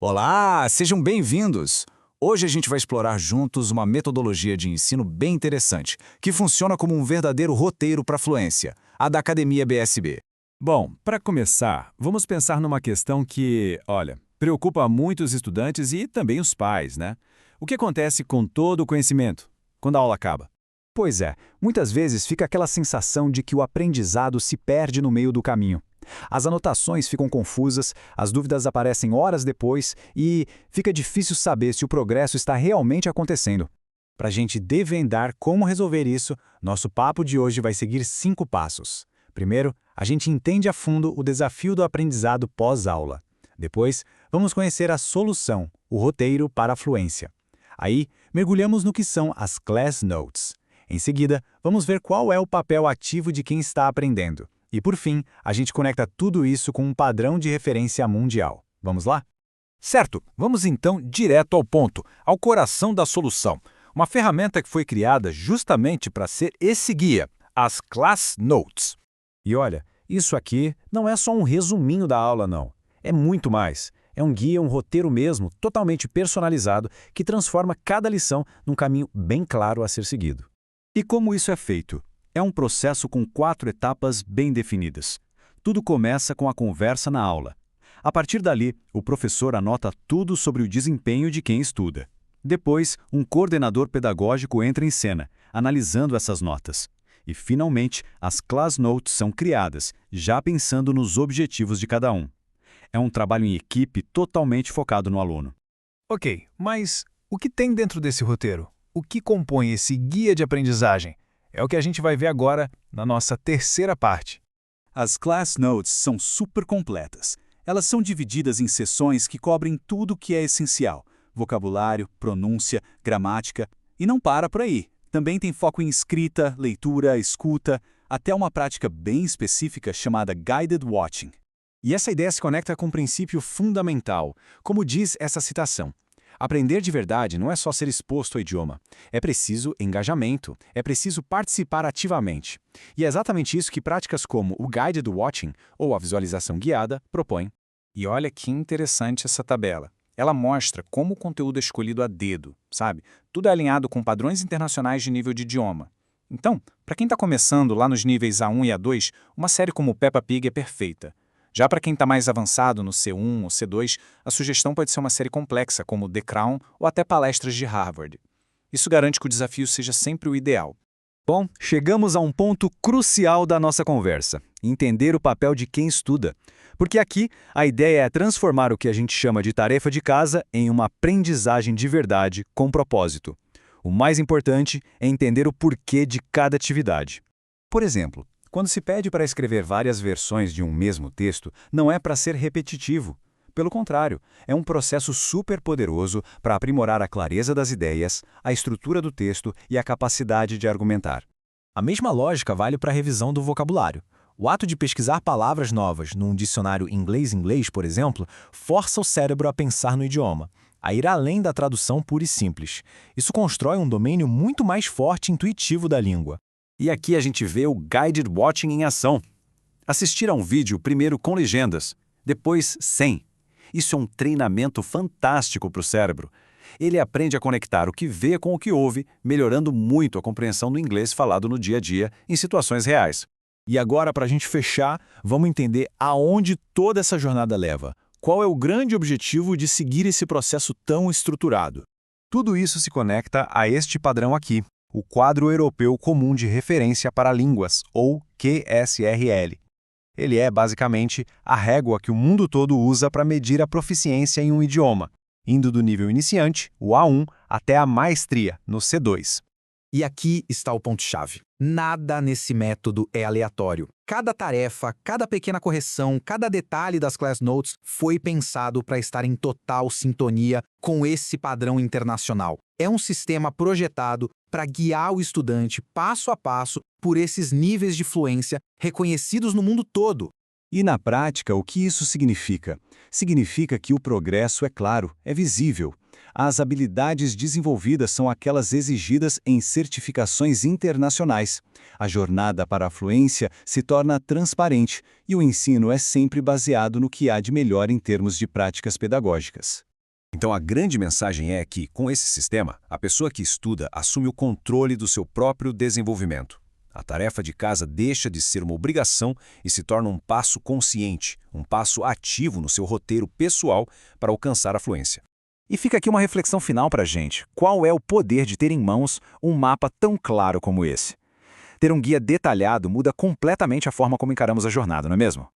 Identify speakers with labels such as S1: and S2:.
S1: Olá, sejam bem-vindos! Hoje a gente vai explorar juntos uma metodologia de ensino bem interessante, que funciona como um verdadeiro roteiro para a fluência, a da Academia BSB.
S2: Bom, para começar, vamos pensar numa questão que, olha, preocupa muito os estudantes e também os pais, né? O que acontece com todo o conhecimento quando a aula acaba?
S3: Pois é, muitas vezes fica aquela sensação de que o aprendizado se perde no meio do caminho. As anotações ficam confusas, as dúvidas aparecem horas depois e fica difícil saber se o progresso está realmente acontecendo. Para a gente desvendar como resolver isso, nosso papo de hoje vai seguir 5 passos. Primeiro, a gente entende a fundo o desafio do aprendizado pós-aula. Depois, vamos conhecer a solução, o roteiro para a fluência. Aí, mergulhamos no que são as Class Notes. Em seguida, vamos ver qual é o papel ativo de quem está aprendendo. E, por fim, a gente conecta tudo isso com um padrão de referência mundial. Vamos lá?
S2: Certo, vamos então direto ao ponto, ao coração da solução. Uma ferramenta que foi criada justamente para ser esse guia, as Class Notes.
S3: E olha, isso aqui não é só um resuminho da aula, não. É muito mais. É um guia, um roteiro mesmo, totalmente personalizado, que transforma cada lição num caminho bem claro a ser seguido.
S2: E como isso é feito? É um processo com 4 etapas bem definidas. Tudo começa com a conversa na aula. A partir dali, o professor anota tudo sobre o desempenho de quem estuda. Depois, um coordenador pedagógico entra em cena, analisando essas notas. E, finalmente, as Class Notes são criadas, já pensando nos objetivos de cada um. É um trabalho em equipe totalmente focado no aluno.
S4: Ok, mas o que tem dentro desse roteiro? O que compõe esse guia de aprendizagem? É o que a gente vai ver agora na nossa terceira parte.
S5: As Class Notes são super completas. Elas são divididas em seções que cobrem tudo o que é essencial: vocabulário, pronúncia, gramática. E não para por aí. Também tem foco em escrita, leitura, escuta, até uma prática bem específica chamada Guided Watching.
S3: E essa ideia se conecta com um princípio fundamental, como diz essa citação. Aprender de verdade não é só ser exposto ao idioma. É preciso engajamento, é preciso participar ativamente. E é exatamente isso que práticas como o Guided Watching, ou a visualização guiada, propõem.
S1: E olha que interessante essa tabela. Ela mostra como o conteúdo é escolhido a dedo, sabe? Tudo é alinhado com padrões internacionais de nível de idioma. Então, para quem está começando lá nos níveis A1 e A2, uma série como Peppa Pig é perfeita. Já para quem está mais avançado no C1 ou C2, a sugestão pode ser uma série complexa, como The Crown ou até palestras de Harvard. Isso garante que o desafio seja sempre o ideal.
S3: Bom, chegamos a um ponto crucial da nossa conversa: entender o papel de quem estuda. Porque aqui a ideia é transformar o que a gente chama de tarefa de casa em uma aprendizagem de verdade com propósito. O mais importante é entender o porquê de cada atividade. Por exemplo, quando se pede para escrever várias versões de um mesmo texto, não é para ser repetitivo. Pelo contrário, é um processo super poderoso para aprimorar a clareza das ideias, a estrutura do texto e a capacidade de argumentar. A mesma lógica vale para a revisão do vocabulário. O ato de pesquisar palavras novas num dicionário inglês-inglês, por exemplo, força o cérebro a pensar no idioma, a ir além da tradução pura e simples. Isso constrói um domínio muito mais forte e intuitivo da língua.
S2: E aqui a gente vê o Guided Watching em ação. Assistir a um vídeo primeiro com legendas, depois sem. Isso é um treinamento fantástico para o cérebro. Ele aprende a conectar o que vê com o que ouve, melhorando muito a compreensão do inglês falado no dia a dia, em situações reais.
S3: E agora, para a gente fechar, vamos entender aonde toda essa jornada leva. Qual é o grande objetivo de seguir esse processo tão estruturado? Tudo isso se conecta a este padrão aqui, o Quadro Europeu Comum de Referência para Línguas, ou QSRL. Ele é, basicamente, a régua que o mundo todo usa para medir a proficiência em um idioma, indo do nível iniciante, o A1, até a maestria, no C2.
S6: E aqui está o ponto-chave. Nada nesse método é aleatório. Cada tarefa, cada pequena correção, cada detalhe das Class Notes foi pensado para estar em total sintonia com esse padrão internacional. É um sistema projetado para guiar o estudante passo a passo por esses níveis de fluência reconhecidos no mundo todo.
S3: E na prática, o que isso significa? Significa que o progresso é claro, é visível. As habilidades desenvolvidas são aquelas exigidas em certificações internacionais. A jornada para a fluência se torna transparente e o ensino é sempre baseado no que há de melhor em termos de práticas pedagógicas.
S7: Então a grande mensagem é que, com esse sistema, a pessoa que estuda assume o controle do seu próprio desenvolvimento. A tarefa de casa deixa de ser uma obrigação e se torna um passo consciente, um passo ativo no seu roteiro pessoal para alcançar a fluência.
S3: E fica aqui uma reflexão final para a gente. Qual é o poder de ter em mãos um mapa tão claro como esse? Ter um guia detalhado muda completamente a forma como encaramos a jornada, não é mesmo?